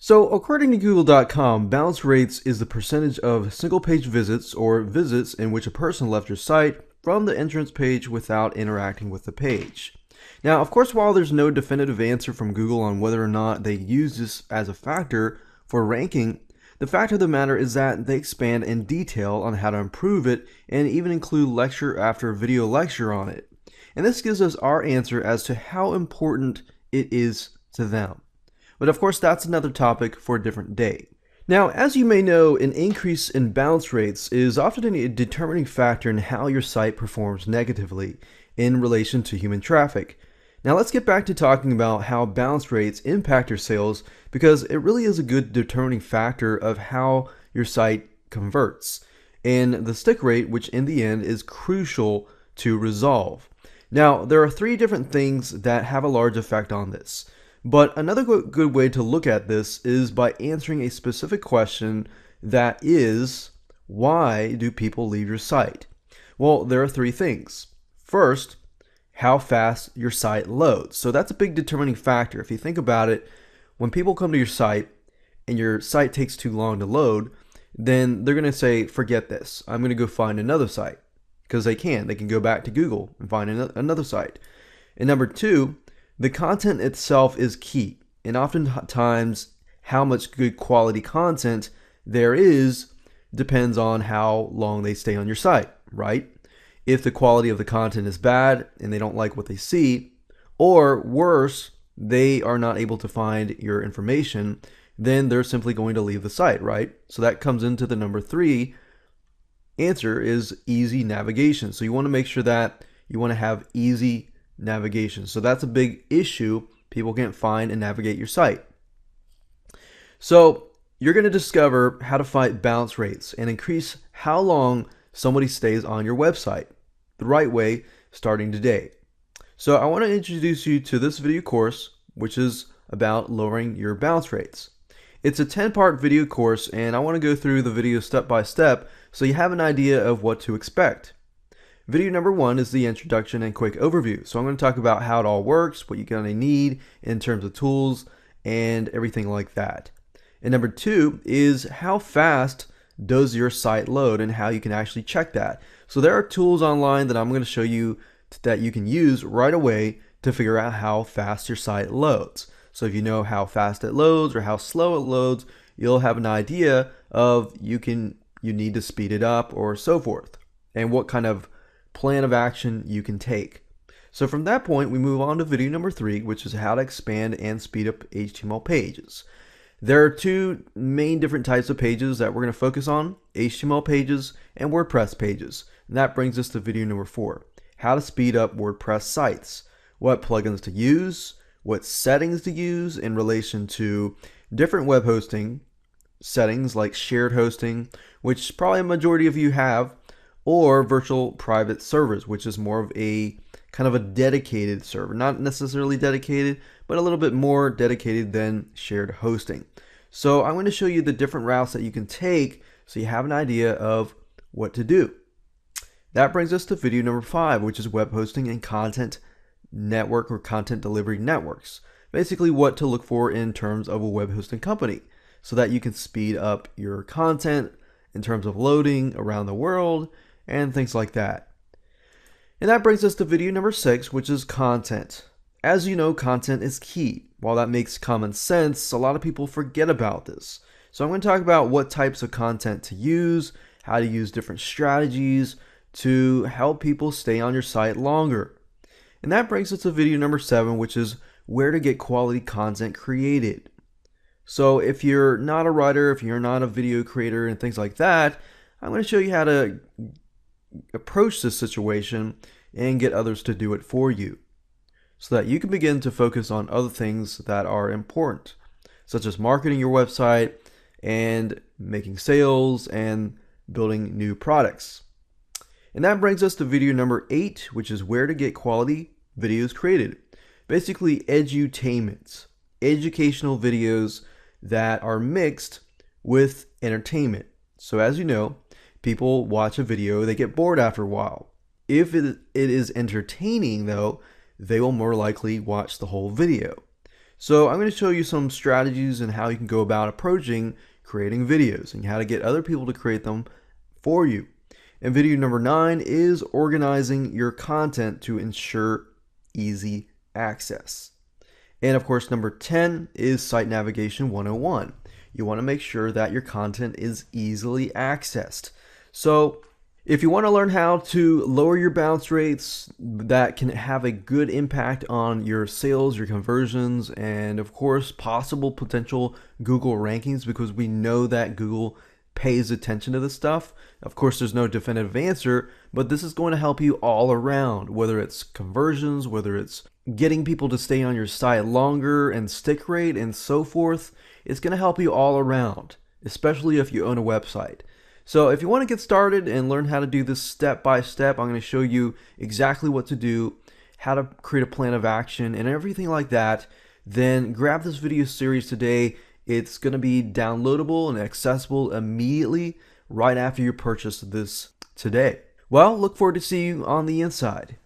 So according to Google.com, bounce rates is the percentage of single page visits or visits in which a person left your site from the entrance page without interacting with the page. Now, of course, while there's no definitive answer from Google on whether or not they use this as a factor for ranking, the fact of the matter is that they expand in detail on how to improve it and even include lecture after video lecture on it. And this gives us our answer as to how important it is to them. But of course, that's another topic for a different day. Now, as you may know, an increase in bounce rates is often a determining factor in how your site performs negatively in relation to human traffic. Now, let's get back to talking about how bounce rates impact your sales, because it really is a good determining factor of how your site converts, and the stick rate, which in the end is crucial to resolve. Now, there are three different things that have a large effect on this. But another good way to look at this is by answering a specific question, that is, why do people leave your site? Well, there are three things. First, how fast your site loads. So that's a big determining factor. If you think about it, when people come to your site and your site takes too long to load, then they're going to say, forget this. I'm going to go find another site, because they can go back to Google and find another site. And number two, the content itself is key, and oftentimes how much good quality content there is depends on how long they stay on your site, right? If the quality of the content is bad and they don't like what they see, or worse, they are not able to find your information, then they're simply going to leave the site, right? So that comes into the number three answer, is easy navigation. So you want to make sure that you want to have easy navigation. So that's a big issue. People can't find and navigate your site. So you're going to discover how to fight bounce rates and increase how long somebody stays on your website the right way, starting today. So I want to introduce you to this video course, which is about lowering your bounce rates. It's a 10-part video course, and I want to go through the video step by step so you have an idea of what to expect. Video number one is the introduction and quick overview. So I'm going to talk about how it all works, what you're going to need in terms of tools and everything like that. And number two is how fast does your site load and how you can actually check that. So there are tools online that I'm going to show you that you can use right away to figure out how fast your site loads. So if you know how fast it loads or how slow it loads, you'll have an idea of you need to speed it up or so forth, and what kind of plan of action you can take. So from that point, we move on to video number three, which is how to expand and speed up HTML pages. There are two main different types of pages that we're going to focus on: HTML pages and WordPress pages. And that brings us to video number four, how to speed up WordPress sites, what plugins to use, what settings to use in relation to different web hosting settings like shared hosting, which probably a majority of you have, or virtual private servers, which is more of a kind of a dedicated server, not necessarily dedicated, but a little bit more dedicated than shared hosting. So I'm going to show you the different routes that you can take so you have an idea of what to do. That brings us to video number five, which is web hosting and content network or content delivery networks. Basically what to look for in terms of a web hosting company so that you can speed up your content in terms of loading around the world and things like that. And that brings us to video number six, which is content. As you know, content is key. While that makes common sense, a lot of people forget about this. So I'm going to talk about what types of content to use, how to use different strategies to help people stay on your site longer. And that brings us to video number seven, which is where to get quality content created. So if you're not a writer, if you're not a video creator and things like that, I'm going to show you how to approach this situation and get others to do it for you, so that you can begin to focus on other things that are important, such as marketing your website and making sales and building new products. And that brings us to video number 8, which is where to get quality videos created. Basically edutainment, educational videos that are mixed with entertainment. So as you know, people watch a video, they get bored after a while. If it is entertaining though, they will more likely watch the whole video. So I'm going to show you some strategies and how you can go about approaching creating videos and how to get other people to create them for you. And video number 9 is organizing your content to ensure easy access. And of course, number 10 is Site Navigation 101. You want to make sure that your content is easily accessed. So if you want to learn how to lower your bounce rates that can have a good impact on your sales, your conversions, and of course possible potential Google rankings, because we know that Google pays attention to this stuff. Of course, there's no definitive answer, but this is going to help you all around, whether it's conversions, whether it's getting people to stay on your site longer and stick rate and so forth. It's going to help you all around, especially if you own a website. So if you want to get started and learn how to do this step by step, I'm going to show you exactly what to do, how to create a plan of action and everything like that. Then grab this video series today. It's going to be downloadable and accessible immediately right after you purchase this today. Well, look forward to seeing you on the inside.